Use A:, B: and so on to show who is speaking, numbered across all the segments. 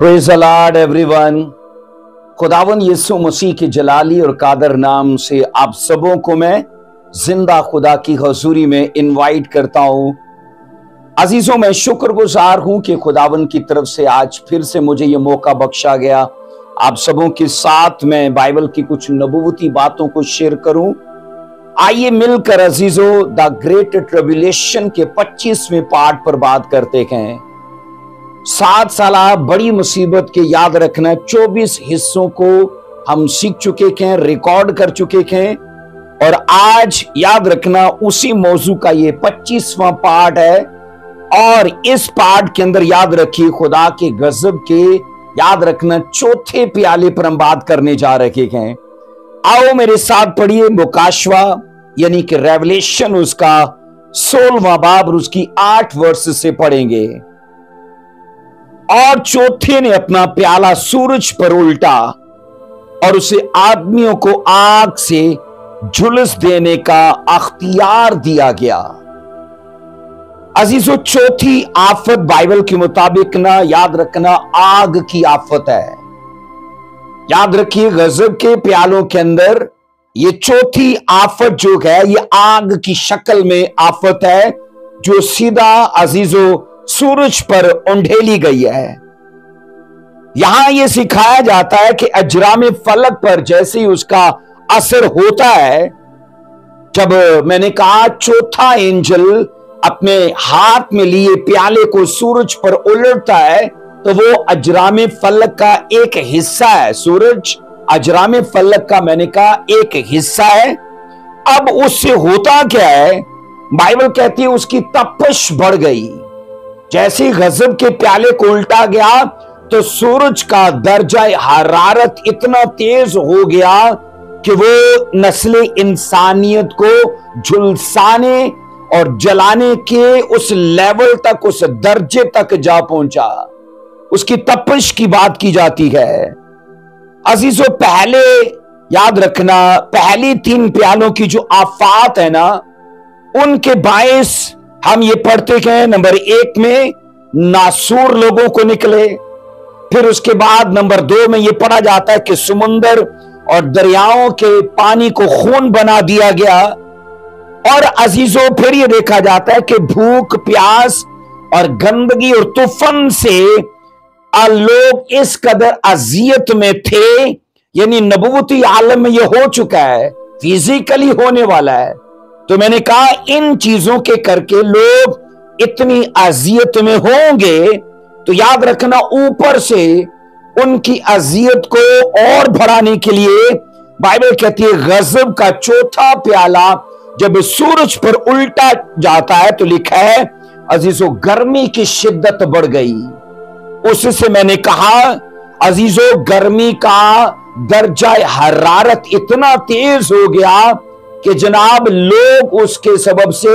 A: Praise the Lord everyone. खुदावन यीशु मसीह के जलाली और कादर नाम से आप सबों को मैं जिंदा खुदा की हजूरी में इनवाइट करता हूं। अजीजों, मैं शुक्रगुजार हूं कि खुदावन की तरफ से आज फिर से मुझे यह मौका बख्शा गया आप सबों के साथ मैं बाइबल की कुछ नबूवती बातों को शेयर करूं। आइए मिलकर अजीजों द ग्रेट ट्रिब्यूलेशन के 25वें पार्ट पर बात करते हैं। 7 साल बड़ी मुसीबत के याद रखना 24 हिस्सों को हम सीख चुके हैं, रिकॉर्ड कर चुके हैं और आज याद रखना उसी मौजू का ये 25वां पार्ट है। और इस पार्ट के अंदर याद रखिए खुदा के गजब के याद रखना चौथे प्याले पर हम बात करने जा रहे हैं। आओ मेरे साथ पढ़िए मुकाशवा यानी कि रेवलेशन उसका 16वां बाब और उसकी 8 वर्ष से पढ़ेंगे। और चौथे ने अपना प्याला सूरज पर उल्टा और उसे आदमियों को आग से झुलस देने का अख्तियार दिया गया। अजीजों, चौथी आफत बाइबल के मुताबिक ना याद रखना आग की आफत है। याद रखिए गजब के प्यालों के अंदर ये चौथी आफत जो है ये आग की शक्ल में आफत है जो सीधा अजीजों सूरज पर उंडेली गई है। यहां यह सिखाया जाता है कि अजराम फलक पर जैसे ही उसका असर होता है, जब मैंने कहा चौथा एंजल अपने हाथ में लिए प्याले को सूरज पर उलटता है तो वो अजराम फलक का एक हिस्सा है। सूरज अजराम फलक का मैंने कहा एक हिस्सा है। अब उससे होता क्या है, बाइबल कहती है उसकी तपश बढ़ गई। जैसे गजब के प्याले को उल्टा गया तो सूरज का दर्जा हरारत इतना तेज हो गया कि वो नस्ले इंसानियत को झुलसाने और जलाने के उस लेवल तक, उस दर्जे तक जा पहुंचा। उसकी तपश की बात की जाती है। अजीजों, पहले याद रखना पहली 3 प्यालों की जो आफात है ना उनके बायस हम ये पढ़ते हैं। नंबर 1 में नासूर लोगों को निकले, फिर उसके बाद नंबर 2 में ये पढ़ा जाता है कि समुंदर और दरियाओं के पानी को खून बना दिया गया। और अजीजों, फिर ये देखा जाता है कि भूख प्यास और गंदगी और तूफान से लोग इस कदर अजियत में थे, यानी नबूवती आलम में ये हो चुका है, फिजिकली होने वाला है। तो मैंने कहा इन चीजों के करके लोग इतनी अजियत में होंगे तो याद रखना ऊपर से उनकी अजियत को और बढ़ाने के लिए बाइबल कहती है गजब का चौथा प्याला जब सूरज पर उल्टा जाता है तो लिखा है अजीजों गर्मी की शिद्दत बढ़ गई। उससे मैंने कहा अजीजों गर्मी का दर्जा हरारत इतना तेज हो गया कि जनाब लोग उसके सबब से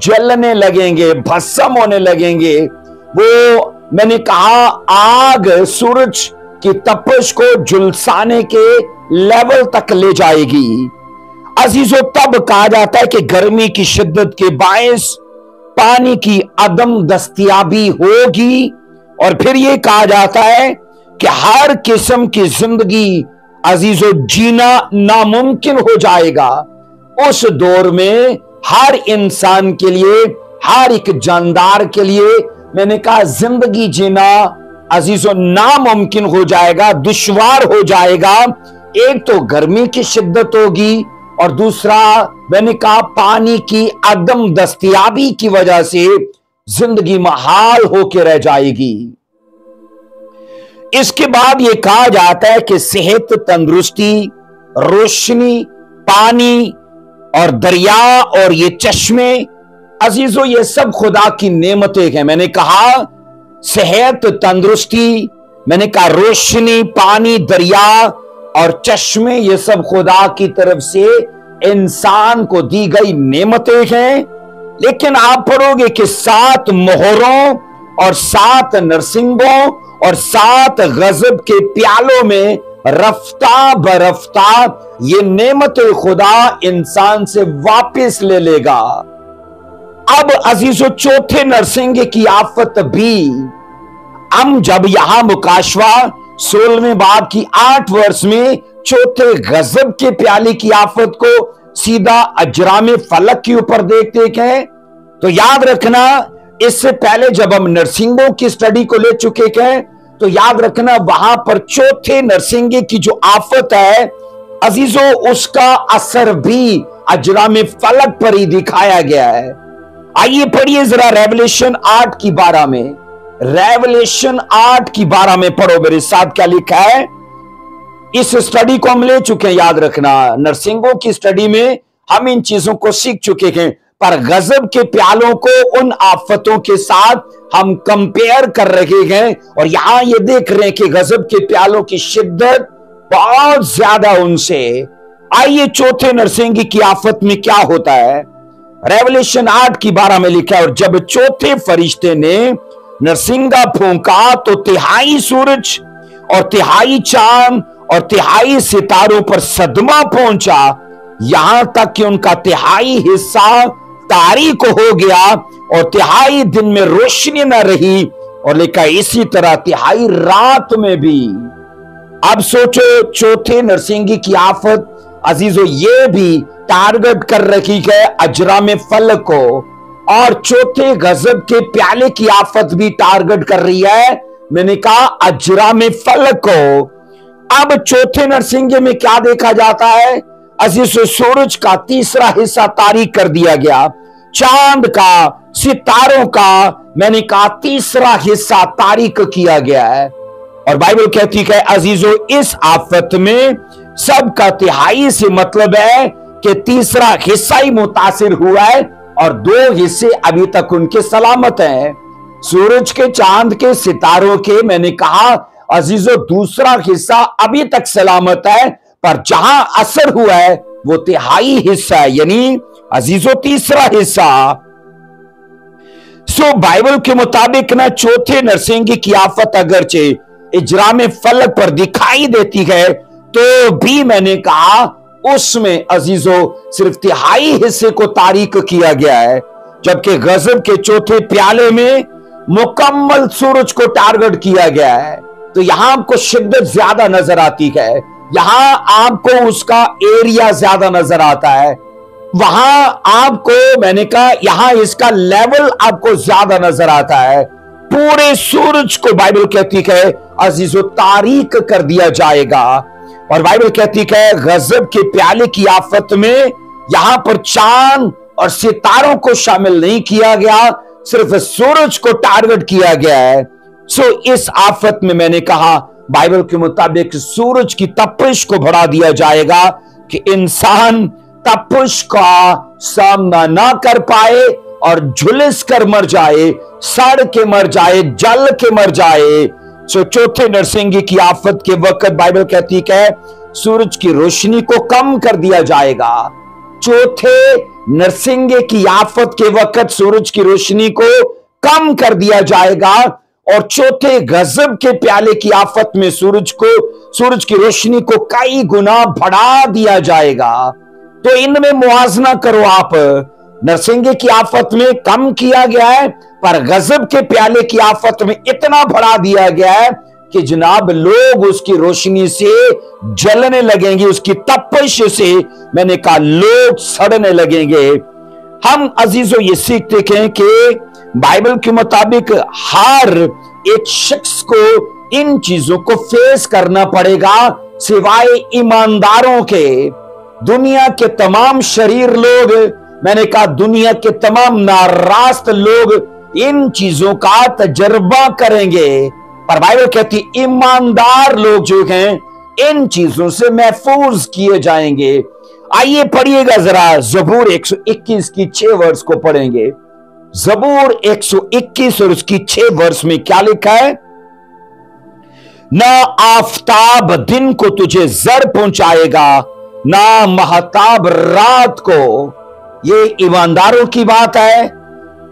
A: जलने लगेंगे, भस्म होने लगेंगे। वो मैंने कहा आग सूरज की तपश को झुलसाने के लेवल तक ले जाएगी। अजीजों, तब कहा जाता है कि गर्मी की शिद्दत के बायस पानी की अदम दस्तयाबी होगी। और फिर यह कहा जाता है कि हर किस्म की जिंदगी अजीजों जीना नामुमकिन हो जाएगा। उस दौर में हर इंसान के लिए, हर एक जानदार के लिए मैंने कहा जिंदगी जीना अजीजों नामुमकिन हो जाएगा, दुश्वार हो जाएगा। एक तो गर्मी की शिद्दत होगी और दूसरा मैंने कहा पानी की अदम दस्तयाबी की वजह से जिंदगी महाल होकर रह जाएगी। इसके बाद यह कहा जाता है कि सेहत, तंदुरुस्ती, रोशनी, पानी और दरिया और ये चश्मे अजीजों ये सब खुदा की नेमतें हैं। मैंने कहा सेहत, तंदुरुस्ती, मैंने कहा रोशनी, पानी, दरिया और चश्मे ये सब खुदा की तरफ से इंसान को दी गई नेमतें हैं। लेकिन आप पढ़ोगे कि 7 मोहरों और 7 नरसिंगों और 7 गजब के प्यालों में रफ्ता बरफ्ता ये नेमत खुदा इंसान से वापस ले लेगा। अब अजीजों चौथे नरसिंगे की आफत भी हम जब यहां मुकाशवा 16वें बाब की 8 वर्ष में चौथे गजब के प्याले की आफत को सीधा अजराम फलक के ऊपर देखते हैं, तो याद रखना इससे पहले जब हम नरसिंगों की स्टडी को ले चुके हैं, तो याद रखना वहां पर चौथे नरसिंगे की जो आफत है अजीजों, उसका असर भी अजराम फलक पर ही दिखाया गया है। आइए पढ़िए जरा रेवलेशन 8 की 12 में, रेवलेशन 8 की 12 में पढ़ो मेरे साथ, क्या लिखा है। इस स्टडी को हम ले चुके हैं, याद रखना नरसिंगों की स्टडी में हम इन चीजों को सीख चुके हैं, पर गजब के प्यालों को उन आफतों के साथ हम कंपेयर कर रहे हैं और यहां ये देख रहे हैं कि गजब के प्यालों की शिद्दत बहुत ज्यादा उनसे। आइए चौथे नरसिंगे की आफत में क्या होता है। रेवलेशन 8 की 12 में लिखा है, और जब चौथे फरिश्ते ने नरसिंगा फूंका तो तिहाई सूरज और तिहाई चांद और तिहाई सितारों पर सदमा पहुंचा, यहां तक कि उनका तिहाई हिस्सा तारीक हो गया और तिहाई दिन में रोशनी न रही, और लिखा इसी तरह तिहाई रात में भी। अब सोचो चौथे नरसिंगे की आफत अजीजों ये भी टारगेट कर रखी है अजराम फलक को, और चौथे गजब के प्याले की आफत भी टारगेट कर रही है, मैंने कहा अजराम फलक को। अब चौथे नरसिंगे में क्या देखा जाता है अजीजों, सूरज का तीसरा हिस्सा तारीक कर दिया गया, चांद का सितारों का मैंने कहा तीसरा हिस्सा तारीक किया गया है। और बाइबल कहती है अजीजों इस आफत में सबका तिहाई से मतलब है कि तीसरा हिस्सा ही मुतासिर हुआ है और 2 हिस्से अभी तक उनके सलामत हैं। सूरज के, चांद के, सितारों के मैंने कहा अजीजों दूसरा हिस्सा अभी तक सलामत है, पर जहां असर हुआ है वो तिहाई हिस्सा है, यानी अजीजों तीसरा हिस्सा। सो बाइबल के मुताबिक ना चौथे नरसिंगे की आफत अगरचे इजराम फलक पर दिखाई देती है, तो भी मैंने कहा उसमें अजीजों सिर्फ तिहाई हिस्से को तारीक किया गया है, जबकि गजब के चौथे प्याले में मुकम्मल सूरज को टारगेट किया गया है। तो यहां आपको शिद्दत ज्यादा नजर आती है, यहां आपको उसका एरिया ज्यादा नजर आता है, वहां आपको मैंने कहा यहां इसका लेवल आपको ज्यादा नजर आता है। पूरे सूरज को बाइबल कहती है अजीजों तारीक कर दिया जाएगा, और बाइबल कहती है गजब के प्याले की आफत में यहां पर चांद और सितारों को शामिल नहीं किया गया, सिर्फ सूरज को टारगेट किया गया है। सो इस आफत में मैंने कहा बाइबल के मुताबिक सूरज की तपिश को बढ़ा दिया जाएगा कि इंसान तपिश का सामना ना कर पाए और झुलस कर मर जाए, सड़ के मर जाए, जल के मर जाए। सो चौथे नरसिंगे की आफत के वक्त बाइबल कहती है सूरज की रोशनी को कम कर दिया जाएगा। चौथे नरसिंगे की आफत के वक्त सूरज की रोशनी को कम कर दिया जाएगा, और चौथे गजब के प्याले की आफत में सूरज की रोशनी को कई गुना बढ़ा दिया जाएगा। तो इनमें मुआवजा करो आप, नरसिंगे की आफत में कम किया गया है, पर गजब के प्याले की आफत में इतना बढ़ा दिया गया है कि जनाब लोग उसकी रोशनी से जलने लगेंगे, उसकी तपिश से मैंने कहा लोग सड़ने लगेंगे। हम अजीजों ये सीखते हैं कि बाइबल के मुताबिक हर एक शख्स को इन चीजों को फेस करना पड़ेगा सिवाय ईमानदारों के। दुनिया के तमाम शरीर लोग मैंने कहा दुनिया के तमाम नारास्त लोग इन चीजों का तजर्बा करेंगे, पर बाइबल कहती ईमानदार लोग जो हैं इन चीजों से महफूज किए जाएंगे। आइए पढ़िएगा जरा जबूर 121 की 6 वर्ष को पढ़ेंगे। जबूर 121 और उसकी 6 वर्ष में क्या लिखा है, ना आफताब दिन को तुझे जर पहुंचाएगा, ना महताब रात को। ये ईमानदारों की बात है।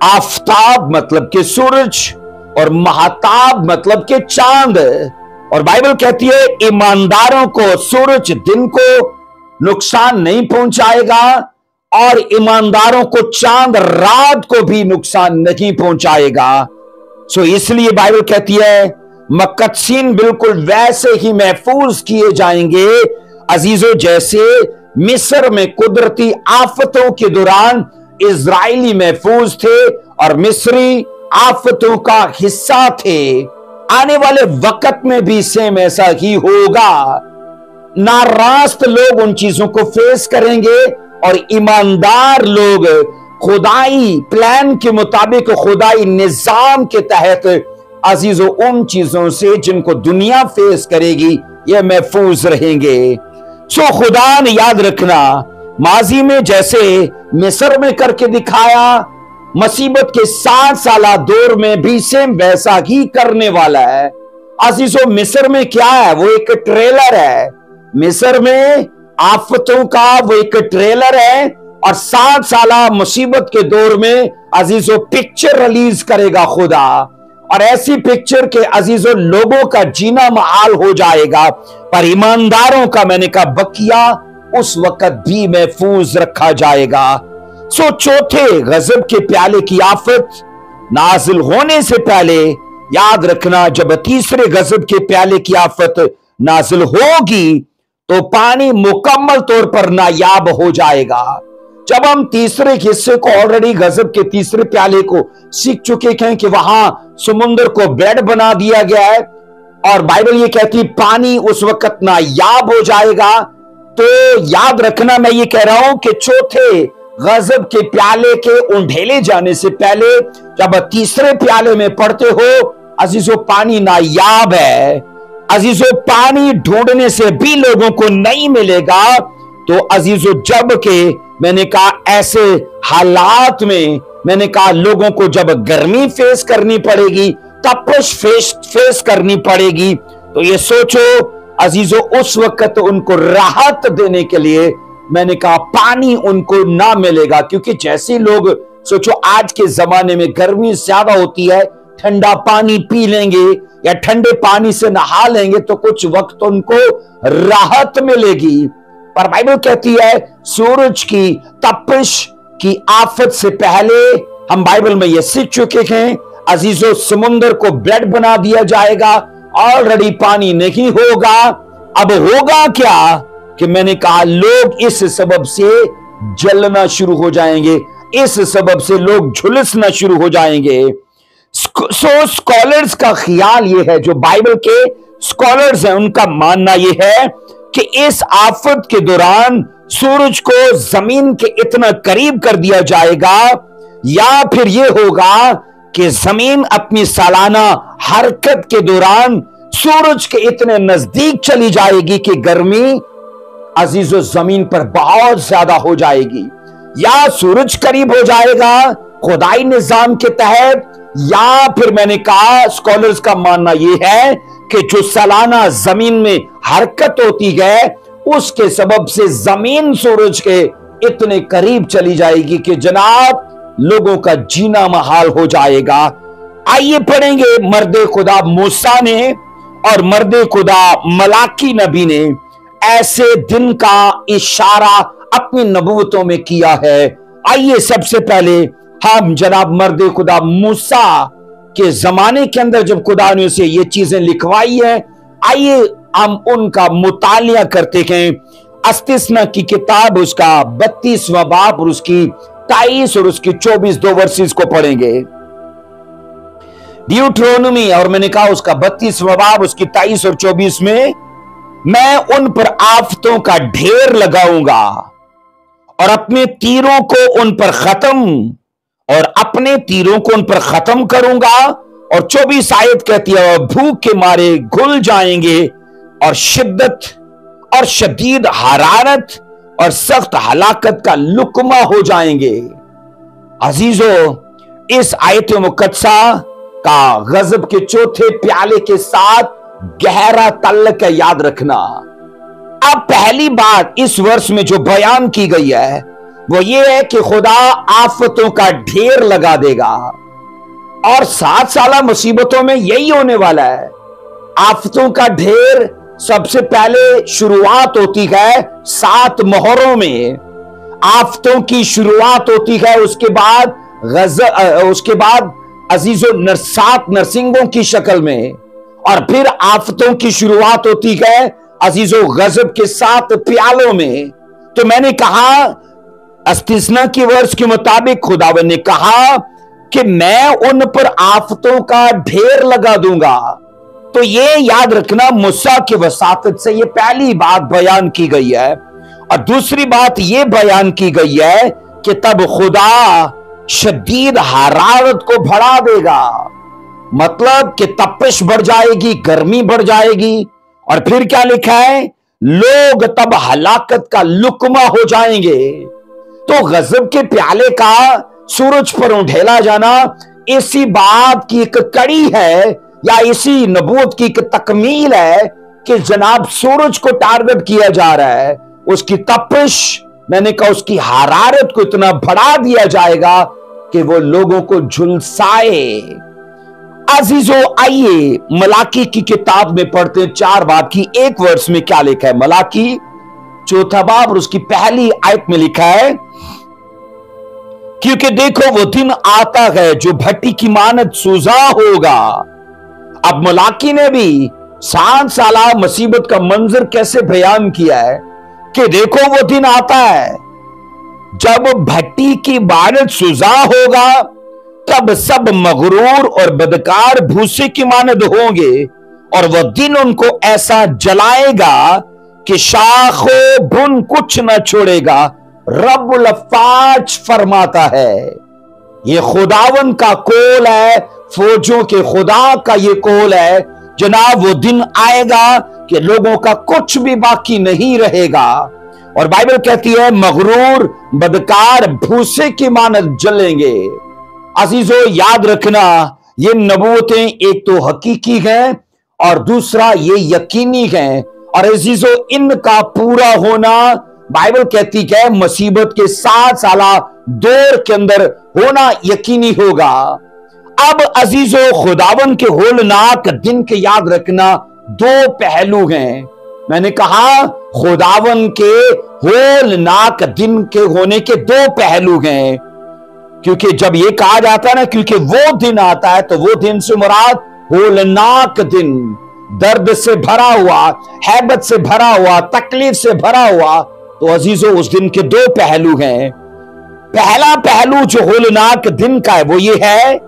A: आफताब मतलब के सूरज और महताब मतलब के चांद, और बाइबल कहती है ईमानदारों को सूरज दिन को नुकसान नहीं पहुंचाएगा और ईमानदारों को चांद रात को भी नुकसान नहीं पहुंचाएगा। इसलिए बाइबल कहती है मुकद्दसीन बिल्कुल वैसे ही महफूज किए जाएंगे अजीजों, जैसे मिस्र में कुदरती आफतों के दौरान इजरायली महफूज थे और मिस्री आफतों का हिस्सा थे। आने वाले वक्त में भी सेम ऐसा ही होगा। नारास्त लोग उन चीजों को फेस करेंगे और ईमानदार लोग खुदाई प्लान के मुताबिक, खुदाई निजाम के तहत अजीजों उन चीजों से जिनको दुनिया फेस करेगी ये महफूज रहेंगे। खुदा ने याद रखना माजी में जैसे मिस्र में करके दिखाया, मुसीबत के 7 साला दौर में भी सेम वैसा ही करने वाला है। अजीजों मिस्र में क्या है? वो एक ट्रेलर है। मिस्र में आफतों का वो एक ट्रेलर है और 7 साला मुसीबत के दौर में अजीजों पिक्चर रिलीज करेगा खुदा, और ऐसी पिक्चर के अजीजों लोगों का जीना महाल हो जाएगा, पर ईमानदारों का मैंने कहा बकिया उस वक्त भी महफूज रखा जाएगा। चौथे गजब के प्याले की आफत नाजिल होने से पहले याद रखना, जब तीसरे गजब के प्याले की आफत नाजिल होगी तो पानी मुकम्मल तौर पर नायाब हो जाएगा। जब हम तीसरे हिस्से को ऑलरेडी गजब के तीसरे प्याले को सीख चुके हैं कि वहां समुद्र को बेड बना दिया गया है और बाइबल ये कहती पानी उस वक्त नायाब हो जाएगा, तो याद रखना मैं ये कह रहा हूं कि चौथे गजब के प्याले के उंडेले जाने से पहले जब तीसरे प्याले में पढ़ते हो अजीजों पानी नायाब है। अजीजों पानी ढूंढने से भी लोगों को नहीं मिलेगा। तो अजीजों जब के मैंने कहा ऐसे हालात में मैंने कहा लोगों को जब गर्मी फेस करनी पड़ेगी, तपश फेस करनी पड़ेगी, तो ये सोचो अजीजों उस वक्त उनको राहत देने के लिए मैंने कहा पानी उनको ना मिलेगा। क्योंकि जैसे लोग सोचो आज के जमाने में गर्मी ज्यादा होती है, ठंडा पानी पी लेंगे या ठंडे पानी से नहा लेंगे तो कुछ वक्त उनको राहत मिलेगी, पर बाइबल कहती है सूरज की तपिश की आफत से पहले हम बाइबल में यह सीख चुके हैं अजीजों समुद्र को ब्लेड बना दिया जाएगा, ऑलरेडी पानी नहीं होगा। अब होगा क्या कि मैंने कहा लोग इस सबब से जलना शुरू हो जाएंगे, इस सबब से लोग झुलसना शुरू हो जाएंगे। स्कॉलर्स का ख्याल यह है, जो बाइबल के स्कॉलर्स हैं उनका मानना यह है कि इस आफत के दौरान सूरज को जमीन के इतना करीब कर दिया जाएगा या फिर यह होगा कि जमीन अपनी सालाना हरकत के दौरान सूरज के इतने नजदीक चली जाएगी कि गर्मी अजीजों जमीन पर बहुत ज्यादा हो जाएगी, या सूरज करीब हो जाएगा खुदाई निजाम के तहत, या फिर मैंने कहा स्कॉलर्स का मानना यह है कि जो सालाना जमीन में हरकत होती है उसके सबब से जमीन सूरज के इतने करीब चली जाएगी कि जनाब लोगों का जीना महाल हो जाएगा। आइए पढ़ेंगे मर्दे खुदा मूसा ने और मर्दे खुदा मलाकी नबी ने ऐसे दिन का इशारा अपनी नबूवतों में किया है। आइए सबसे पहले हम जनाब मर्दे खुदा मूसा के जमाने के अंदर जब खुदा ने उसे ये चीजें लिखवाई है, आइए हम उनका मुतालिया करते हैं। अस्तिस्ना की किताब उसका 32वां बाब और उसकी 23 और उसकी 24 दो वर्सेस को पढ़ेंगे। ड्यूट्रोनोमी और मैंने कहा उसका 32वां बाब उसकी 23 और 24 में मैं उन पर आफतों का ढेर लगाऊंगा और अपने तीरों को उन पर खत्म करूंगा। और 24 आयत कहती है भूख के मारे घुल जाएंगे और शिद्दत और शदीद हरारत और सख्त हलाकत का लुकमा हो जाएंगे। अजीजों इस आयत मुकद्दसा का गजब के चौथे प्याले के साथ गहरा ताल्लुक है, याद रखना। अब पहली बात इस वर्ष में जो बयान की गई है वो ये है कि खुदा आफतों का ढेर लगा देगा और 7 साला मुसीबतों में यही होने वाला है। आफतों का ढेर सबसे पहले शुरुआत होती है 7 मोहरों में, आफतों की शुरुआत होती है। उसके बाद अजीजों 7 नरसिंगों की शक्ल में, और फिर आफतों की शुरुआत होती है अजीजों गजब के 7 प्यालों में। तो मैंने कहा इस्तिस्ना की वर्ष के मुताबिक खुदावन ने कहा कि मैं उन पर आफतों का ढेर लगा दूंगा। तो ये याद रखना, मूसा की वसातत से ये पहली बात बयान की गई है। और दूसरी बात ये बयान की गई है कि तब खुदा शदीद हरारत को बढ़ा देगा, मतलब कि तपिश बढ़ जाएगी, गर्मी बढ़ जाएगी। और फिर क्या लिखा है, लोग तब हलाकत का लुकमा हो जाएंगे। तो गजब के प्याले का सूरज पर उंडेला जाना इसी बात की एक कड़ी है, या इसी नबूवत की एक तकमील है कि जनाब सूरज को टारगेट किया जा रहा है, उसकी तपिश, मैंने कहा उसकी हरारत को इतना बढ़ा दिया जाएगा कि वो लोगों को झुलसाए। अजीजों आइए मलाकी की किताब में पढ़ते हैं 4 बाब की 1 वर्ष में क्या लिखा है। मलाकी 4 बाब और उसकी पहली आयत में लिखा है, क्योंकि देखो वो दिन आता है जो भट्टी की मानद सुजा होगा। अब मलाकी ने भी 7 साल मुसीबत का मंजर कैसे बयान किया है कि देखो वो दिन आता है जब भट्टी की मानद सुजा होगा, तब सब मगरूर और बदकार भूसे की मानद होंगे, और वह दिन उनको ऐसा जलाएगा कि शाखो बुन कुछ न छोड़ेगा। रब्बुल अफ़्फ़ाज फरमाता है, ये खुदावन का कौल है, फौजों के खुदा का ये कौल है जनाब। वो दिन आएगा कि लोगों का कुछ भी बाकी नहीं रहेगा, और बाइबल कहती है मगरूर बदकार भूसे की मानद जलेंगे। अजीजों याद रखना, ये नबूवतें एक तो हकीकी हैं और दूसरा ये यकीनी हैं। और अजीजों इनका पूरा होना बाइबल कहती है मुसीबत के 7 साला दौर के अंदर होना यकीनी होगा। अब अजीजों खुदावन के होलनाक दिन के याद रखना 2 पहलू हैं। मैंने कहा खुदावन के होलनाक दिन के होने के 2 पहलू हैं, क्योंकि जब ये कहा जाता है ना, क्योंकि वो दिन आता है, तो वो दिन से मुराद होलनाक दिन, दर्द से भरा हुआ, हैबत से भरा हुआ, तकलीफ से भरा हुआ। तो अजीजों उस दिन के 2 पहलू हैं। पहला पहलू जो होलनाक दिन का है वो ये है,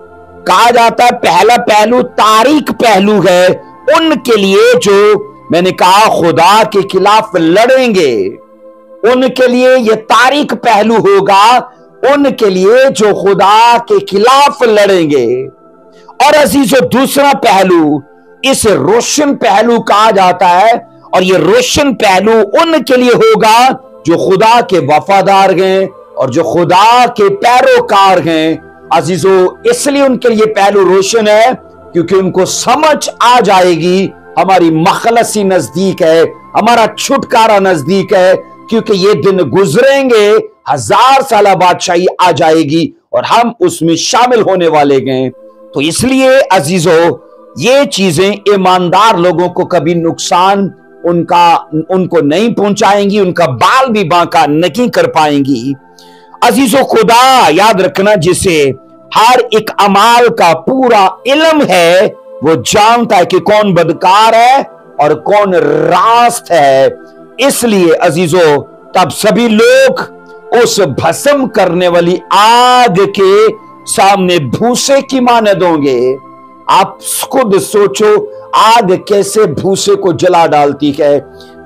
A: कहा जाता है पहला पहलू तारीख पहलू है उनके लिए जो मैंने कहा खुदा के खिलाफ लड़ेंगे, उनके लिए ये तारीख पहलू होगा, उनके लिए जो खुदा के खिलाफ लड़ेंगे। और अजीजों दूसरा पहलू इसे रोशन पहलू कहा जाता है, और ये रोशन पहलू उनके लिए होगा जो खुदा के वफादार हैं और जो खुदा के पैरोकार हैं। अजीजों इसलिए उनके लिए पहलू रोशन है क्योंकि उनको समझ आ जाएगी हमारी मखलसी नजदीक है, हमारा छुटकारा नजदीक है, क्योंकि ये दिन गुजरेंगे, 1000 साल बादशाही आ जाएगी और हम उसमें शामिल होने वाले हैं। तो इसलिए अजीजों ये चीजें ईमानदार लोगों को कभी नुकसान उनको नहीं पहुंचाएंगी, उनका बाल भी बांका नहीं कर पाएंगी। अजीजों खुदा याद रखना, जिसे हर एक अमाल का पूरा इल्म है, वो जानता है कि कौन बदकार है और कौन रास्त है। इसलिए अजीजों तब सभी लोग उस भस्म करने वाली आग के सामने भूसे की मानद होंगे। आप खुद सोचो आग कैसे भूसे को जला डालती है।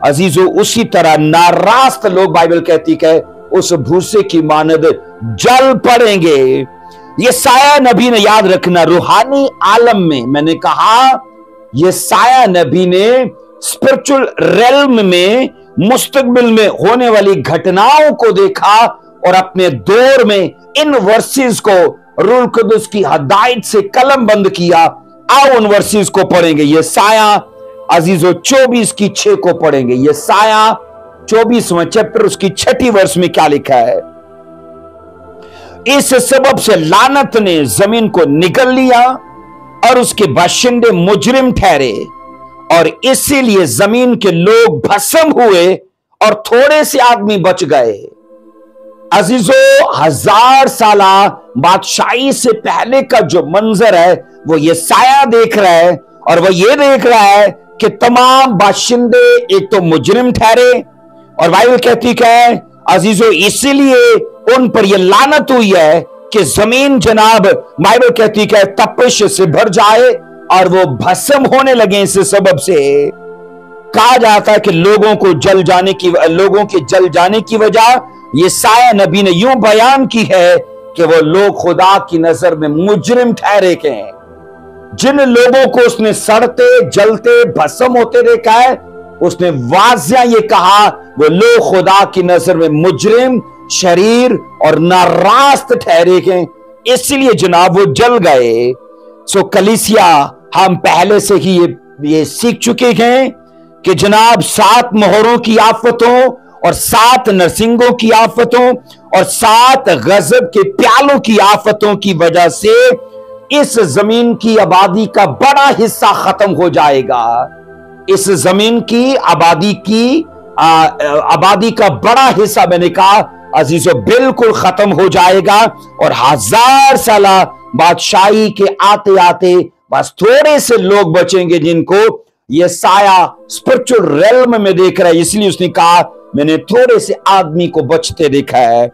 A: अजीजों उसी तरह नारास्त लोग बाइबल कहती है उस भूसे की मानद जल पड़ेंगे। ये साया नबी ने याद रखना रूहानी आलम में, मैंने कहा ये साया नबी ने स्पिरिचुअल रेल्म में मुस्तकबिल में होने वाली घटनाओं को देखा और अपने दौर में इन वर्सेस को रूह कुदस की हदायत से कलम बंद किया। आओ उन वर्सेस को पढ़ेंगे। ये साया अजीजों 24 की 6 को पढ़ेंगे। ये साया 24वां चैप्टर उसकी 6ठी वर्ष में क्या लिखा है, इस सबब से लानत ने जमीन को निगल लिया और उसके बाशिंदे मुजरिम ठहरे, और इसीलिए जमीन के लोग भस्म हुए और थोड़े से आदमी बच गए। अजीजों, 1000 साला बादशाही से पहले का जो मंजर है वो यशायाह देख रहा है, और वह ये देख रहा है कि तमाम बाशिंदे एक तो मुजरिम ठहरे, और बाइबल कहती है अजीजों इसीलिए उन पर यह लानत हुई है कि जमीन जनाब बाइबल कहती है तपिश से भर जाए और वो भस्म होने लगे। इस सबब से कहा जाता है कि लोगों के जल जाने की वजह यशायाह नबी ने यूं बयान की है कि वो लोग खुदा की नजर में मुजरिम ठहरे के हैं। जिन लोगों को उसने सड़ते जलते भस्म होते देखा है, उसने वाज़िया ये कहा वो लोग खुदा की नजर में मुजरिम, शरीर और नारास्त ठहरे के, इसलिए जनाब वो जल गए। सो कलीसिया, हम पहले से ही ये सीख चुके हैं कि जनाब 7 मोहरों की आफतों और 7 नरसिंगों की आफतों और 7 गजब के प्यालों की आफतों की वजह से इस जमीन की आबादी का बड़ा हिस्सा खत्म हो जाएगा। इस जमीन की आबादी का बड़ा हिस्सा, मैंने कहा अजीजों, बिल्कुल खत्म हो जाएगा, और 1000 साला बादशाही के आते आते बस थोड़े से लोग बचेंगे जिनको यशायाह स्पिरिचुअल रेल्म में देख रहा है। इसलिए उसने कहा मैंने थोड़े से आदमी को बचते देखा है।